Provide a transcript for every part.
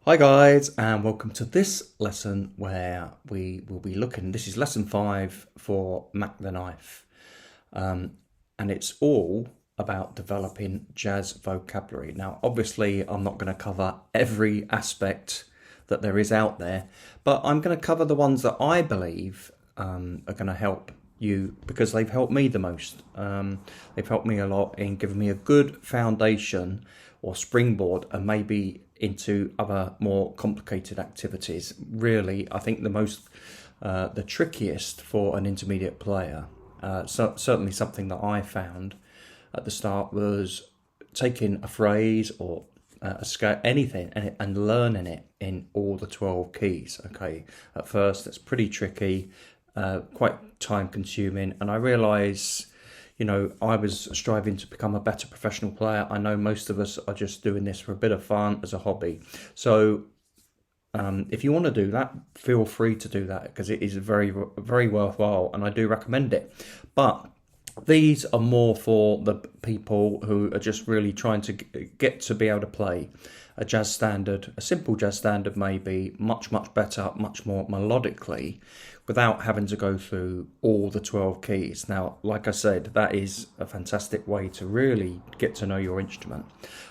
Hi guys, and welcome to this lesson where we will be looking. This is lesson 5 for Mack the Knife, and it's all about developing jazz vocabulary. Now, obviously, I'm not going to cover every aspect that there is out there, but I'm going to cover the ones that I believe are going to help you because they've helped me the most. They've helped me a lot in giving me a good foundation or springboard and maybe into other more complicated activities. Really, I think the trickiest for an intermediate player, certainly something that I found at the start, was taking a phrase or a scale, anything, and learning it in all the 12 keys. Okay, at first that's pretty tricky, quite time consuming, and I realise, I was striving to become a better professional player. I know most of us are just doing this for a bit of fun as a hobby. So if you want to do that, feel free to do that because it is very, very worthwhile and I do recommend it. But these are more for the people who are just really trying to get to be able to play a jazz standard, a simple jazz standard maybe, much, much better, much more melodically, without having to go through all the 12 keys. Now, like I said, that is a fantastic way to really get to know your instrument.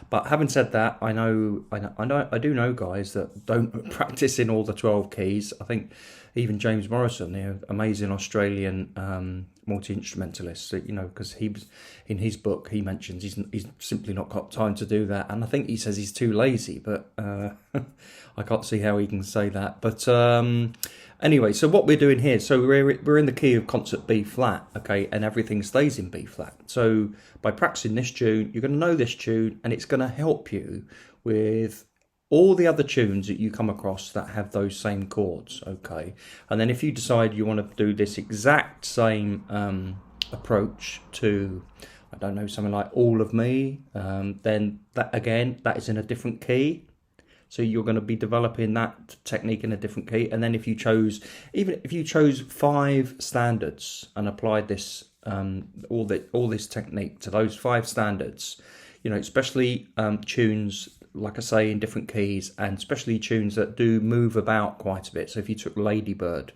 But having said that, I do know guys that don't practice in all the 12 keys. I think even James Morrison, the amazing Australian multi-instrumentalist, because he was in his book, he mentions he's simply not got time to do that, and I think he says he's too lazy, but I can't see how he can say that. But anyway, so what we're doing here, so we're in the key of concert B flat, okay, and everything stays in B flat. So by practicing this tune, you're going to know this tune, and it's going to help you with all the other tunes that you come across that have those same chords, okay? And then if you decide you want to do this exact same approach to, I don't know, something like All of Me, then that is in a different key. So you're going to be developing that technique in a different key. And then if you chose 5 standards and applied this all this technique to those 5 standards, especially tunes, like I say, in different keys, and especially tunes that do move about quite a bit. So if you took Ladybird,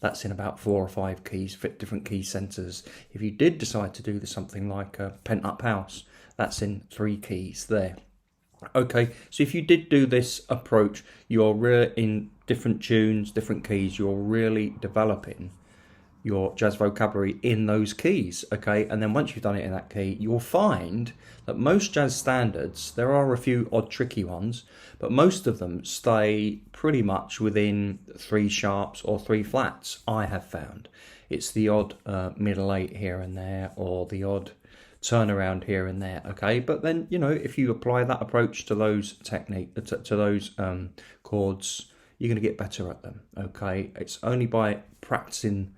that's in about 4 or 5 keys, fit different key centers. If you did decide to do something like a Pent Up House, that's in 3 keys there. Okay, so if you did do this approach, you're really in different tunes, different keys, you're really developing your jazz vocabulary in those keys, okay? And then once you've done it in that key, you'll find that most jazz standards, there are a few odd tricky ones, but most of them stay pretty much within 3 sharps or 3 flats, I have found. It's the odd middle 8 here and there, or the odd turnaround here and there, okay? But then, if you apply that approach to those chords, you're going to get better at them, okay? It's only by practicing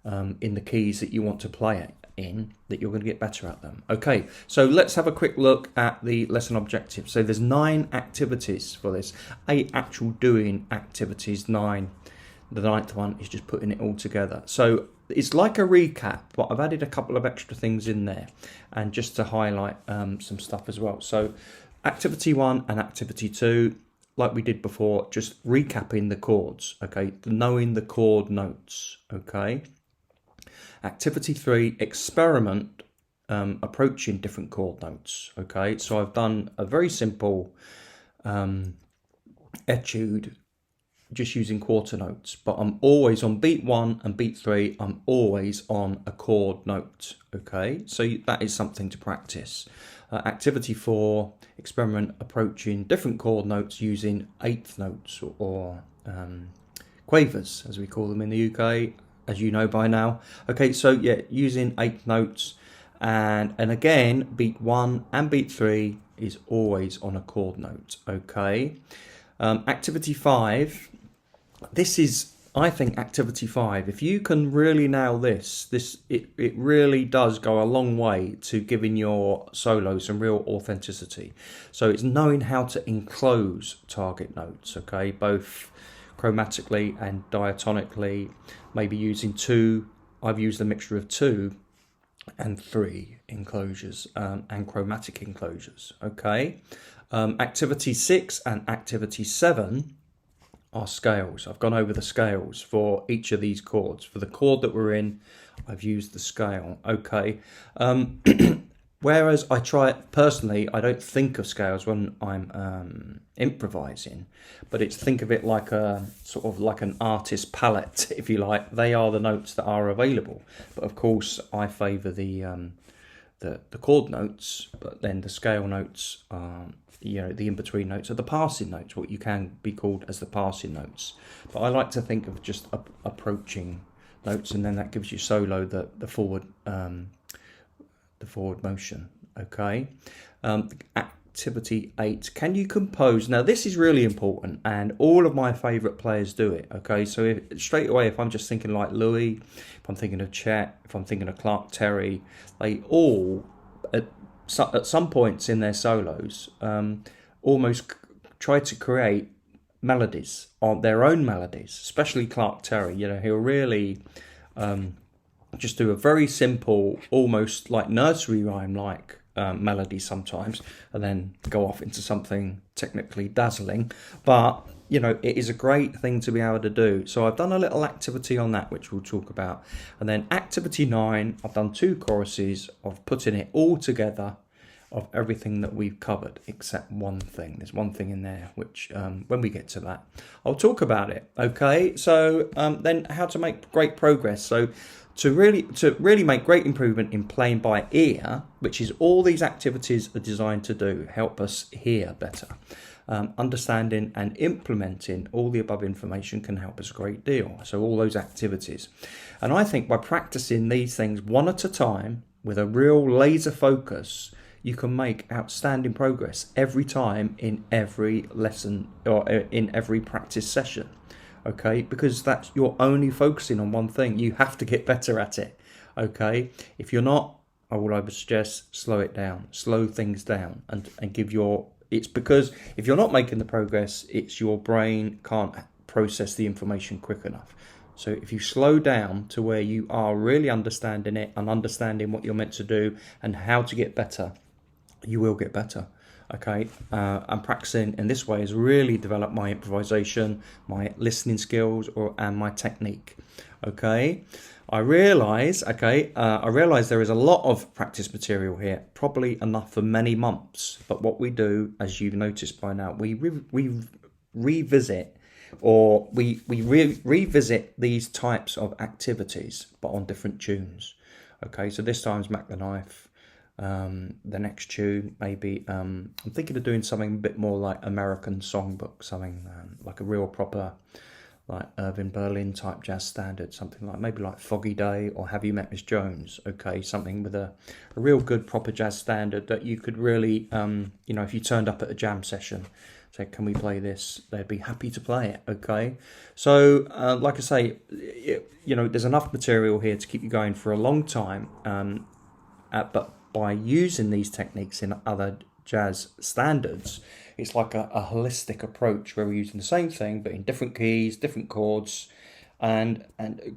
in the keys that you want to play it in that you're going to get better at them. Okay, so let's have a quick look at the lesson objectives. So there's 9 activities for this, 8 actual doing activities, 9. The 9th one is just putting it all together. So it's like a recap, but I've added a couple of extra things in there, and just to highlight some stuff as well. So activity 1 and activity 2, like we did before, just recapping the chords, okay, knowing the chord notes, okay. Activity 3, experiment approaching different chord notes, okay. So I've done a very simple etude just using quarter notes, but I'm always on beat 1 and beat 3, I'm always on a chord note, okay. So that is something to practice. Activity 4, experiment approaching different chord notes using 8th notes or quavers, as we call them in the UK, as you know by now. Okay, so yeah, using 8th notes, and again, beat 1 and beat 3 is always on a chord note, okay. Activity 5, this is, I think, activity 5. If you can really nail this, it really does go a long way to giving your solo some real authenticity. So it's knowing how to enclose target notes, okay, both chromatically and diatonically, maybe using 2. I've used a mixture of 2 and 3 enclosures and chromatic enclosures, okay. Activity 6 and activity 7 are scales. I've gone over the scales for each of these chords. For the chord that we're in, I've used the scale. Okay. Whereas I try personally, I don't think of scales when I'm improvising, but it's think of it like a sort of like an artist palette, if you like. They are the notes that are available, but of course I favour the chord notes, but then the scale notes are, the in-between notes are the passing notes, what you can be called as the passing notes. But I like to think of just approaching notes, and then that gives you solo the forward motion. Okay. Activity 8. Can you compose? Now this is really important, and all of my favourite players do it. Okay, so straight away, if I'm just thinking like Louis, if I'm thinking of Chet, if I'm thinking of Clark Terry, they all at some points in their solos almost try to create melodies, on their own melodies, especially Clark Terry. He'll really just do a very simple, almost like nursery rhyme like melody sometimes, and then go off into something technically dazzling. But it is a great thing to be able to do. So I've done a little activity on that, which we'll talk about. And then activity 9, I've done 2 choruses of putting it all together, of everything that we've covered except one thing. There's one thing in there which when we get to that, I'll talk about it. Okay, so then how to make great progress. So to really make great improvement in playing by ear, which is all these activities are designed to do, help us hear better. Understanding and implementing all the above information can help us a great deal. So all those activities. And I think by practicing these things one at a time with a real laser focus, you can make outstanding progress every time in every lesson or in every practice session. Okay, because you're only focusing on one thing. You have to get better at it. Okay, if you're not, I would suggest slow it down, slow things down, and give it's because if you're not making the progress, it's your brain can't process the information quick enough. So if you slow down to where you are really understanding it and understanding what you're meant to do and how to get better, you will get better. Okay, and practicing in this way has really developed my improvisation, my listening skills, and my technique. Okay, I realise there is a lot of practice material here, probably enough for many months. But what we do, as you've noticed by now, we revisit these types of activities, but on different tunes. Okay, so this time's Mack the Knife. The next tune maybe I'm thinking of doing something a bit more like American songbook, something like a real proper like Irving Berlin type jazz standard, something like maybe like Foggy Day or Have You Met Miss Jones. Okay, something with a real good proper jazz standard that you could really if you turned up at a jam session, say, can we play this, they'd be happy to play it. Okay, so like I say, there's enough material here to keep you going for a long time, but by using these techniques in other jazz standards, it's like a holistic approach where we're using the same thing but in different keys, different chords, and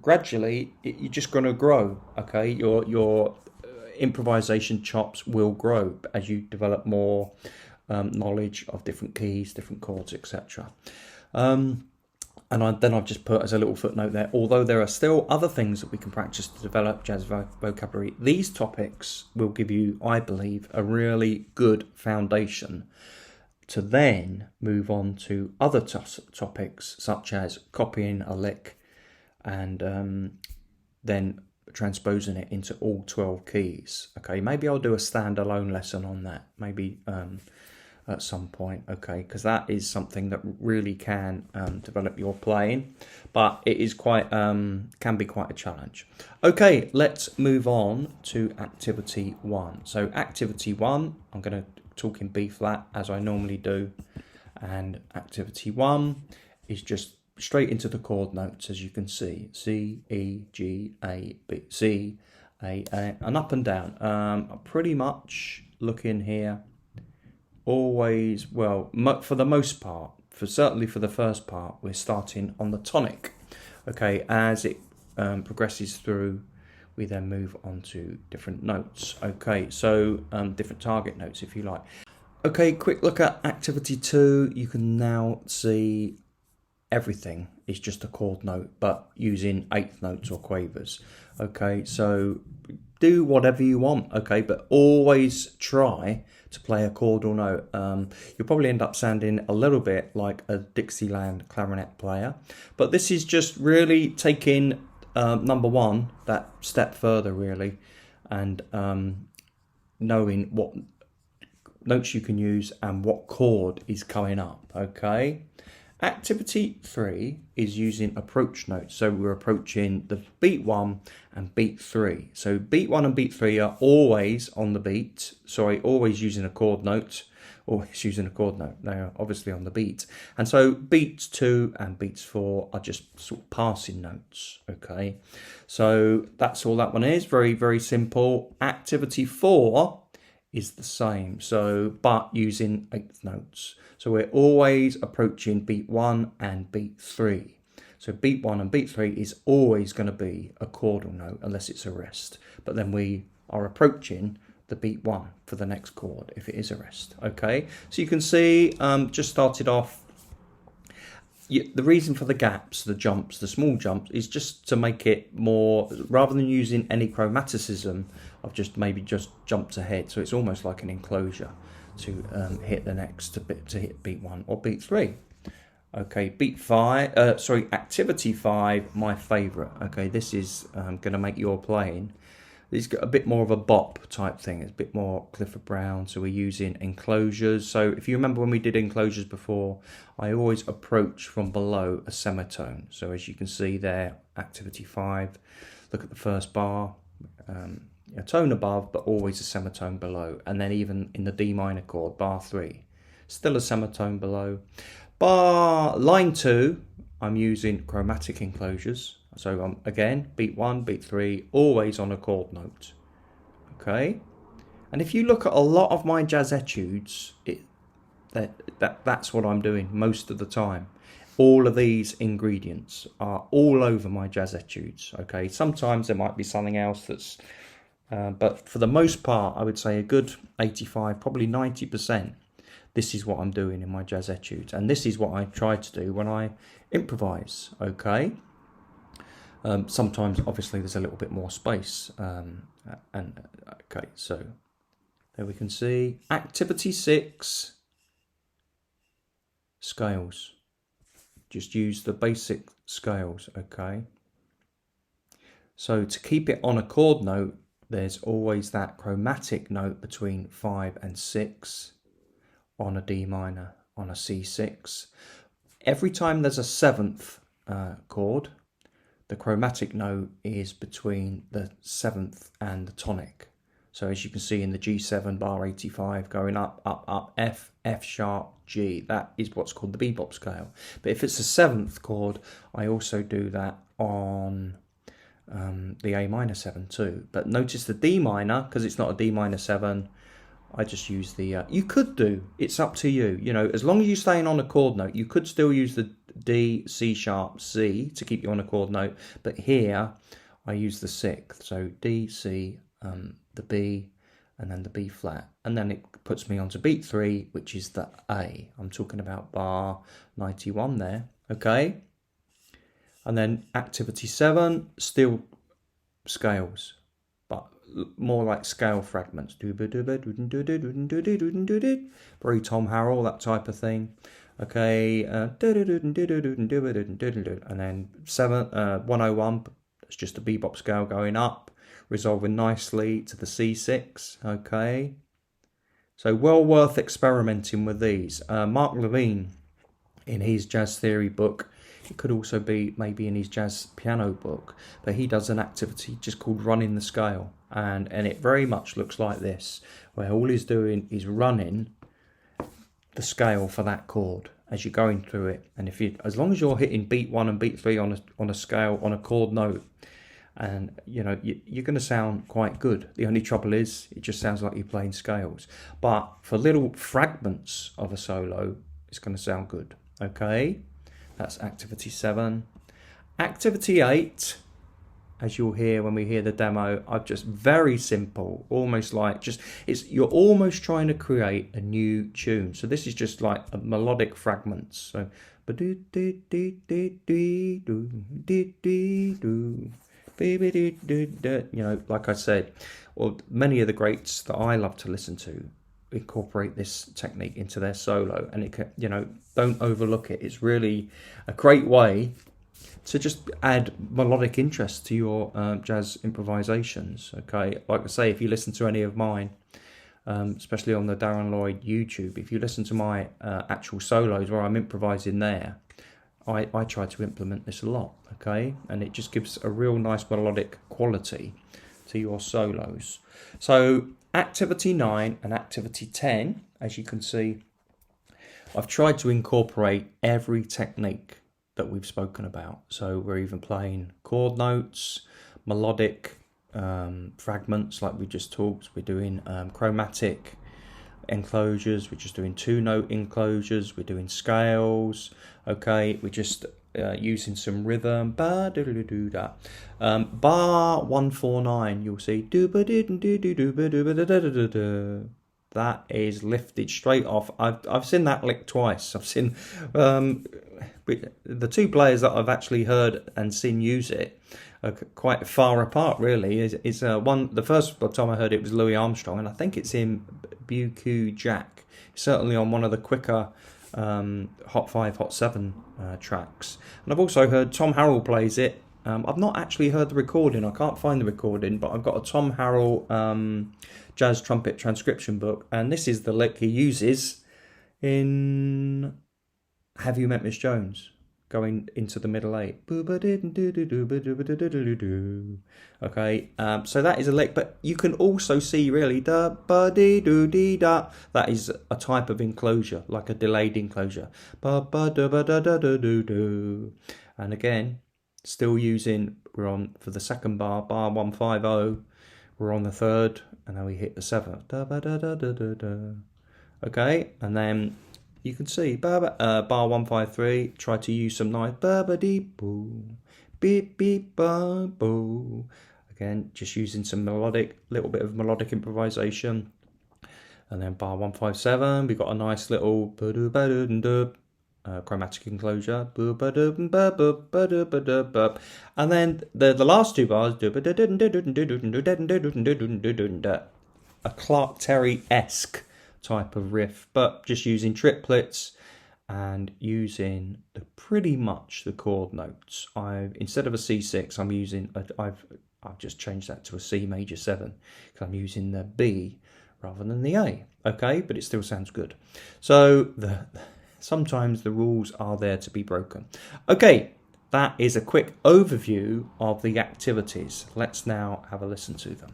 gradually you're just going to grow. Okay, your improvisation chops will grow as you develop more knowledge of different keys, different chords, etc. And then I've just put as a little footnote there, although there are still other things that we can practice to develop jazz vocabulary, these topics will give you, I believe, a really good foundation to then move on to other topics such as copying a lick and then transposing it into all 12 keys. Okay, maybe I'll do a standalone lesson on that, maybe at some point, okay, because that is something that really can develop your playing, but it is quite can be quite a challenge. Okay, let's move on to activity 1. So activity 1, I'm going to talk in B flat as I normally do, and activity 1 is just straight into the chord notes, as you can see, C, E, G, A, B, C, A, and up and down. I'm pretty much looking here always, well, for the most part, certainly for the first part, we're starting on the tonic. Okay, as it progresses through, we then move on to different notes. Okay, so different target notes, if you like. Okay, quick look at activity 2. You can now see everything is just a chord note, but using eighth notes or quavers. Okay, so do whatever you want, okay, but always try to play a chordal note. You'll probably end up sounding a little bit like a Dixieland clarinet player, but this is just really taking number one, that step further really, and knowing what notes you can use and what chord is coming up, okay? Activity 3 is using approach notes. So we're approaching the beat 1 and beat 3. So beat 1 and beat 3 are always on the beat. Sorry, always using a chord note. Always using a chord note. They are obviously on the beat. And so beats 2 and beats 4 are just sort of passing notes, okay? So that's all that one is. Very, very simple. Activity 4 is the same, so but using eighth notes. So we're always approaching beat 1 and beat 3. So beat 1 and beat 3 is always going to be a chordal note unless it's a rest. But then we are approaching the beat 1 for the next chord if it is a rest. Okay, so you can see just started off. The reason for the gaps, the jumps, the small jumps, is just to make it more, rather than using any chromaticism, I've just maybe just jumped ahead. So it's almost like an enclosure to hit the next bit, to hit beat 1 or beat 3. Okay, beat 5, activity 5, my favourite. Okay, this is going to make your playing. It's got a bit more of a bop type thing. It's a bit more Clifford Brown. So we're using enclosures. So if you remember when we did enclosures before, I always approach from below a semitone. So as you can see there, activity 5, look at the first bar, a tone above, but always a semitone below. And then even in the D minor chord, bar 3, still a semitone below. Line 2, I'm using chromatic enclosures. So again, beat 1, beat 3, always on a chord note. Okay, and if you look at a lot of my jazz etudes, that's what I'm doing most of the time. All of these ingredients are all over my jazz etudes. Okay, sometimes there might be something else that's, but for the most part, I would say a good 85, probably 90%. This is what I'm doing in my jazz etudes, and this is what I try to do when I improvise. Okay. Sometimes, obviously, there's a little bit more space. Okay, so there we can see activity 6, scales. Just use the basic scales, okay? So to keep it on a chord note, there's always that chromatic note between 5 and 6 on a D minor, on a C6. Every time there's a 7th chord, the chromatic note is between the 7th and the tonic. So as you can see in the G7 bar 85 going up, up, up, F, F sharp, G. That is what's called the Bebop Scale. But if it's a 7th chord, I also do that on the A minor 7 too. But notice the D minor, because it's not a D minor 7, I just use the, you could do, it's up to you. You know, as long as you're staying on a chord note, you could still use the D, C sharp, C to keep you on a chord note. But here, I use the 6th. So D, C, the B, and then the B flat. And then it puts me onto beat 3, which is the A. I'm talking about bar 91 there, okay? And then activity 7, still scales, but more like scale fragments. Very Tom Harrell, that type of thing. Okay, and then 101, it's just a bebop scale going up, resolving nicely to the C6, okay? So well worth experimenting with these. Mark Levine, in his jazz theory book, it could also be maybe in his jazz piano book, but he does an activity just called running the scale, and it very much looks like this, where all he's doing is running the scale for that chord as you're going through it. And if you, as long as you're hitting beat 1 and beat 3 on a scale, on a chord note, and you know you're going to sound quite good. The only trouble is it just sounds like you're playing scales, but for little fragments of a solo, it's going to sound good. Okay, that's activity 7. Activity 8, as you'll hear when we hear the demo, I've just very simple, almost like you're almost trying to create a new tune. So this is just like a melodic fragments. So like I said, or many of the greats that I love to listen to incorporate this technique into their solo, and it can, don't overlook it. It's really a great way to just add melodic interest to your jazz improvisations. Okay, like I say, if you listen to any of mine, especially on the Darren Lloyd YouTube, if you listen to my actual solos where I'm improvising there, I try to implement this a lot. Okay, and it just gives a real nice melodic quality to your solos. So activity 9 and activity 10, as you can see, I've tried to incorporate every technique that we've spoken about. So we're even playing chord notes, melodic fragments like we just talked. We're doing chromatic enclosures. We're just doing 2-note enclosures. We're doing scales. Okay, we're just using some rhythm. Bar 149, you'll see. That is lifted straight off. I've seen that lick twice. I've seen the two players that I've actually heard and seen use it are quite far apart. Really, is one. The first time I heard it was Louis Armstrong, and I think it's in BQ Jack. Certainly on one of the quicker Hot 5, Hot 7 tracks. And I've also heard Tom Harrell plays it. I've not actually heard the recording. I can't find the recording, but I've got a Tom Harrell jazz trumpet transcription book, and this is the lick he uses in Have You Met Miss Jones, going into the middle 8. Okay, so that is a lick, but you can also see really that is a type of enclosure, like a delayed enclosure. And again, still using, we're on for the second bar 150, we're on the third, and then we hit the 7th. Okay, and then you can see bar 153, try to use some nice beep beep ba boo. Again, just using some little bit of melodic improvisation. And then bar 157, we got a nice little chromatic enclosure. And then the last two bars, a Clark Terry-esque type of riff, but just using triplets and using pretty much the chord notes. Instead of a C6, I've just changed that to a C major 7 because I'm using the B rather than the A. Okay, but it still sounds good. So sometimes the rules are there to be broken. Okay, that is a quick overview of the activities. Let's now have a listen to them.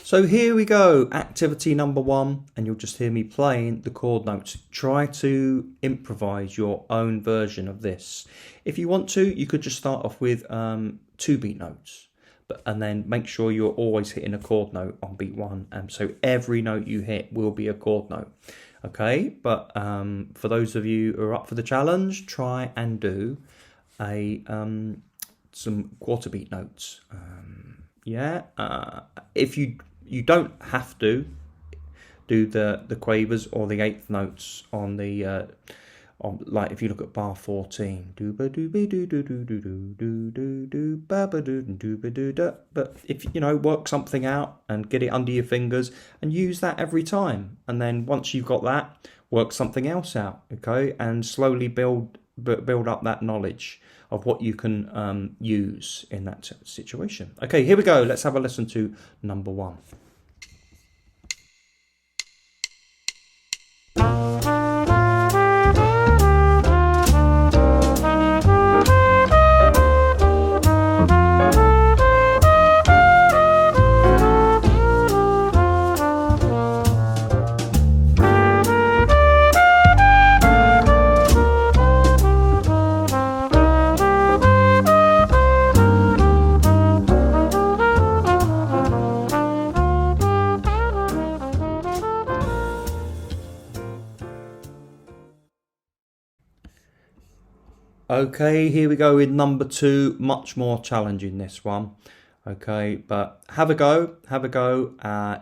So here we go, activity number 1, and you'll just hear me playing the chord notes. Try to improvise your own version of this. If you want to, you could just start off with 2 beat notes, and then make sure you're always hitting a chord note on beat 1, and so every note you hit will be a chord note. Okay, but for those of you who are up for the challenge, try and do some quarter beat notes. If you don't have to do the quavers or the 8th notes on the like if you look at bar 14, but if work something out and get it under your fingers and use that every time, and then once you've got that, work something else out, okay, and slowly build up that knowledge of what you can use in that situation. Okay, here we go. Let's have a listen to number 1. Okay, here we go with number 2, much more challenging this one. Okay, but have a go, have a go.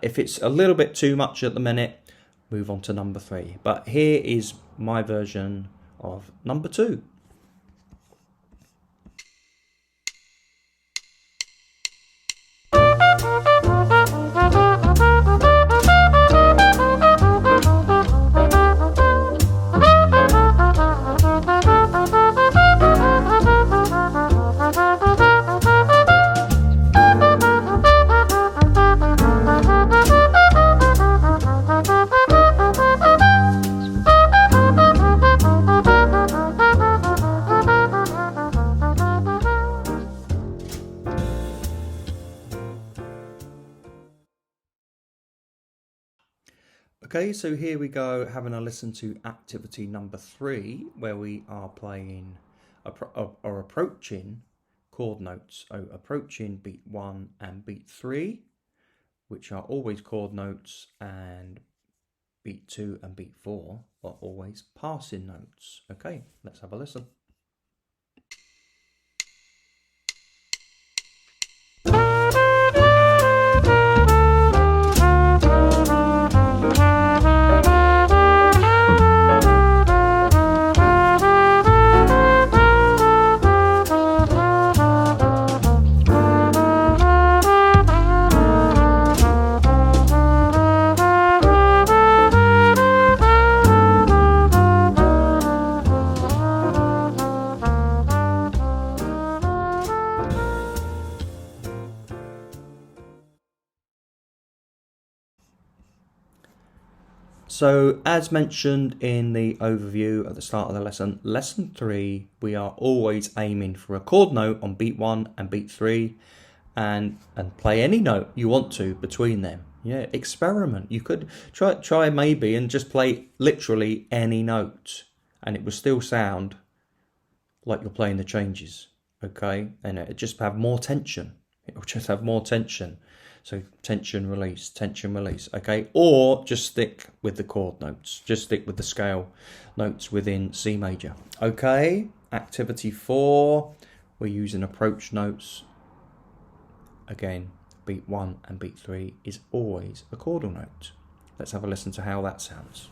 If it's a little bit too much at the minute, move on to number 3. But here is my version of number 2. Okay, so here we go, having a listen to activity number 3, where we are playing or approaching chord notes. So approaching beat 1 and beat 3, which are always chord notes, and beat 2 and beat 4 are always passing notes. Okay, let's have a listen. So as mentioned in the overview at the start of the lesson, lesson 3, we are always aiming for a chord note on beat 1 and beat 3 and play any note you want to between them. Yeah, experiment. You could try maybe and just play literally any note and it will still sound like you're playing the changes. Okay, and it just have more tension. It will just have more tension. So tension, release, okay? Or just stick with the chord notes. Just stick with the scale notes within C major. Okay, activity 4, we're using approach notes. Again, beat 1 and beat 3 is always a chordal note. Let's have a listen to how that sounds.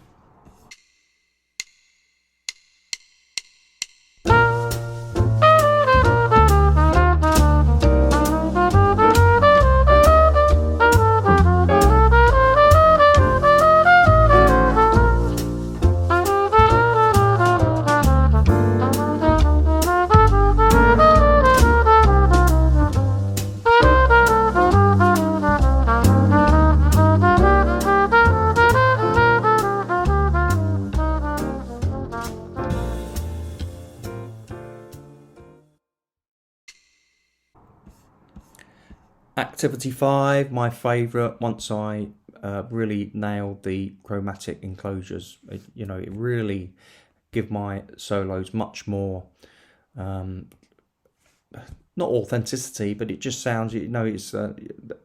Activity 5, my favourite, once I really nailed the chromatic enclosures. It really give my solos much more, not authenticity, but it just sounds, it's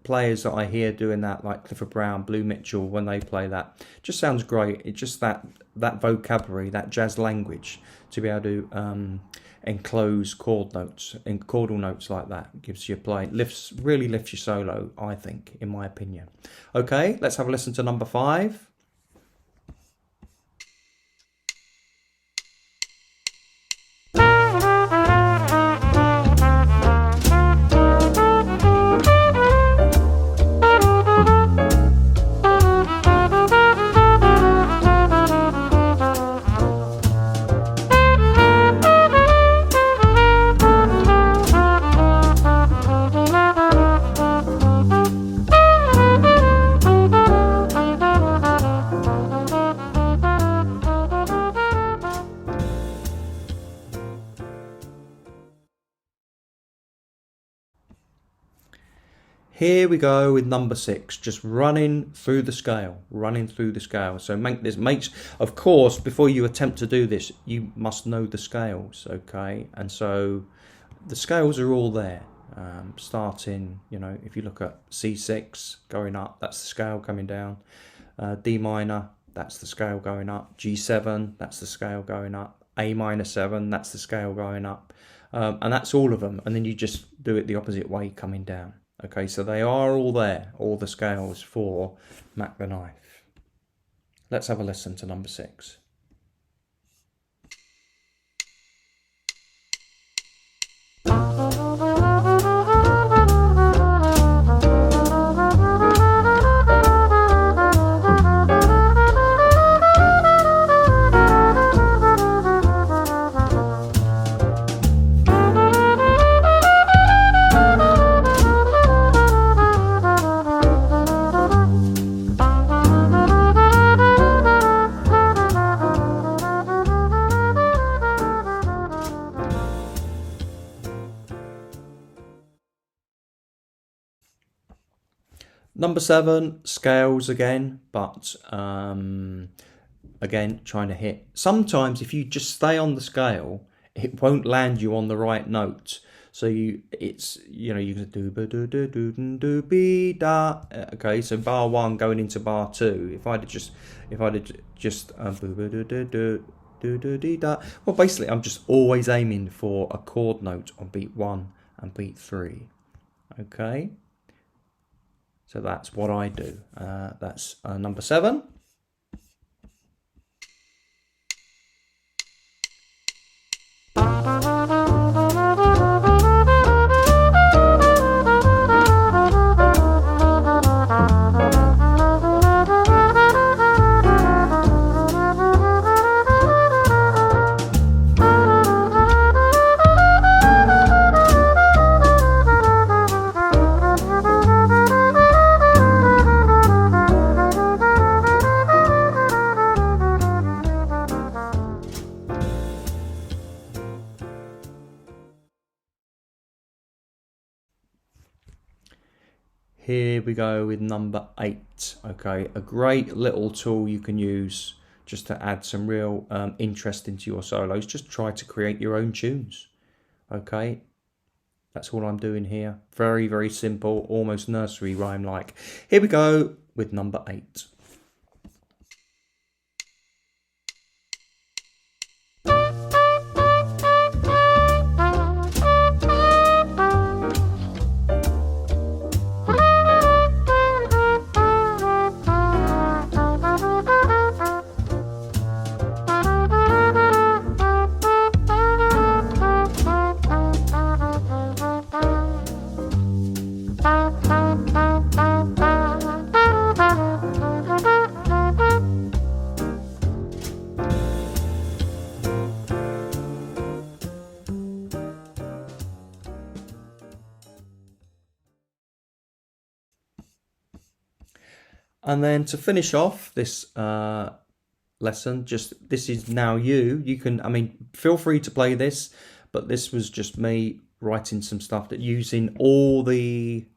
players that I hear doing that, like Clifford Brown, Blue Mitchell, when they play that, just sounds great. It's just that vocabulary, that jazz language, to be able to enclose chord notes and chordal notes like that gives you playing, really lifts your solo, I think, in my opinion. Okay, let's have a listen to number 5. Here we go with number 6, just running through the scale. So makes, of course, before you attempt to do this, you must know the scales, okay? And so the scales are all there. Starting, if you look at C6 going up, that's the scale coming down. D minor, that's the scale going up. G7, that's the scale going up. A minor 7, that's the scale going up. And that's all of them. And then you just do it the opposite way coming down. Okay, so they are all there, all the scales for Mack the Knife. Let's have a listen to number 6. Number 7, scales again, but again, trying to hit. Sometimes if you just stay on the scale, it won't land you on the right note. So you can do be da. Okay, so bar 1 going into bar 2. If I'd just well, basically, I'm just always aiming for a chord note on beat 1 and beat 3. Okay. So that's what I do. That's number 7. Here we go with number 8. Okay, a great little tool you can use just to add some real interest into your solos. Just try to create your own tunes. Okay, that's all I'm doing here. Very, very simple, almost nursery rhyme like. Here we go with number 8. And then to finish off this lesson, this is now you. You can, feel free to play this, but this was just me writing some stuff that using all the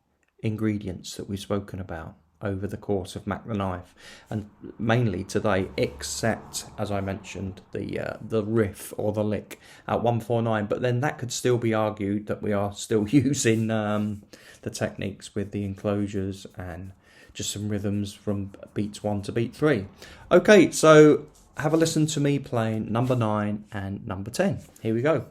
ingredients that we've spoken about over the course of Mack the Knife, and mainly today, except, as I mentioned, the riff or the lick at 149. But then that could still be argued that we are still using the techniques with the enclosures and just some rhythms from beats 1 to beat 3. Okay, so have a listen to me playing number 9 and number 10. Here we go.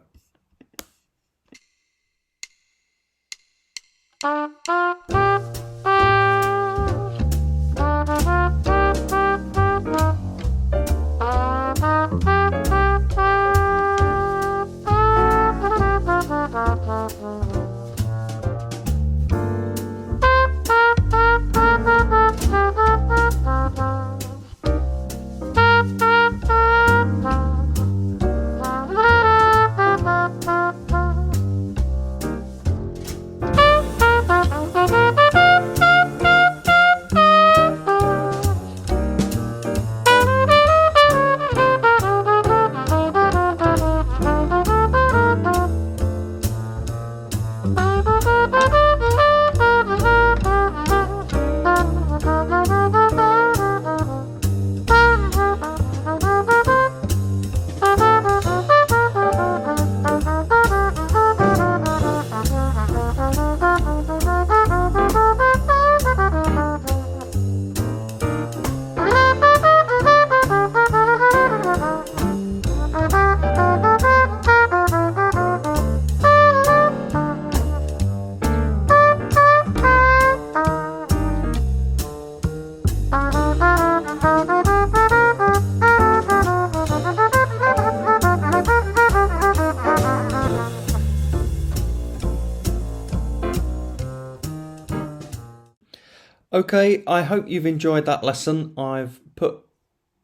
Okay, I hope you've enjoyed that lesson. I've put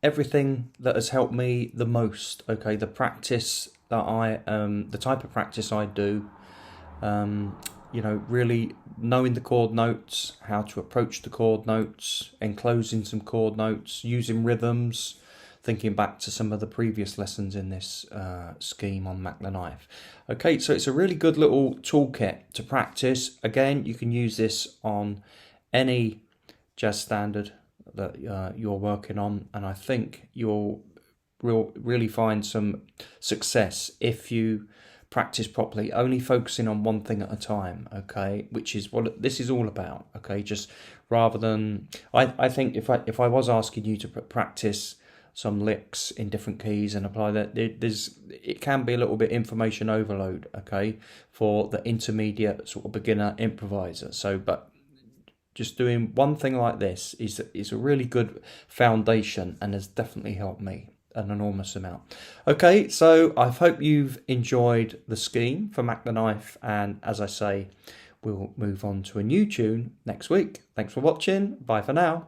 everything that has helped me the most. Okay, the practice that the type of practice I do. Really knowing the chord notes, how to approach the chord notes, enclosing some chord notes, using rhythms, thinking back to some of the previous lessons in this scheme on Mack the Knife. Okay, so it's a really good little toolkit to practice. Again, you can use this on any jazz standard that you're working on, and I think you'll really find some success if you practice properly, only focusing on one thing at a time. Okay, which is what this is all about. Okay, just rather than I think if I was asking you to practice some licks in different keys and apply that, it can be a little bit information overload. Okay, for the intermediate sort of beginner improviser. So, but just doing one thing like this is a really good foundation and has definitely helped me an enormous amount. Okay, so I hope you've enjoyed the scheme for Mack the Knife, and as I say, we'll move on to a new tune next week. Thanks for watching. Bye for now.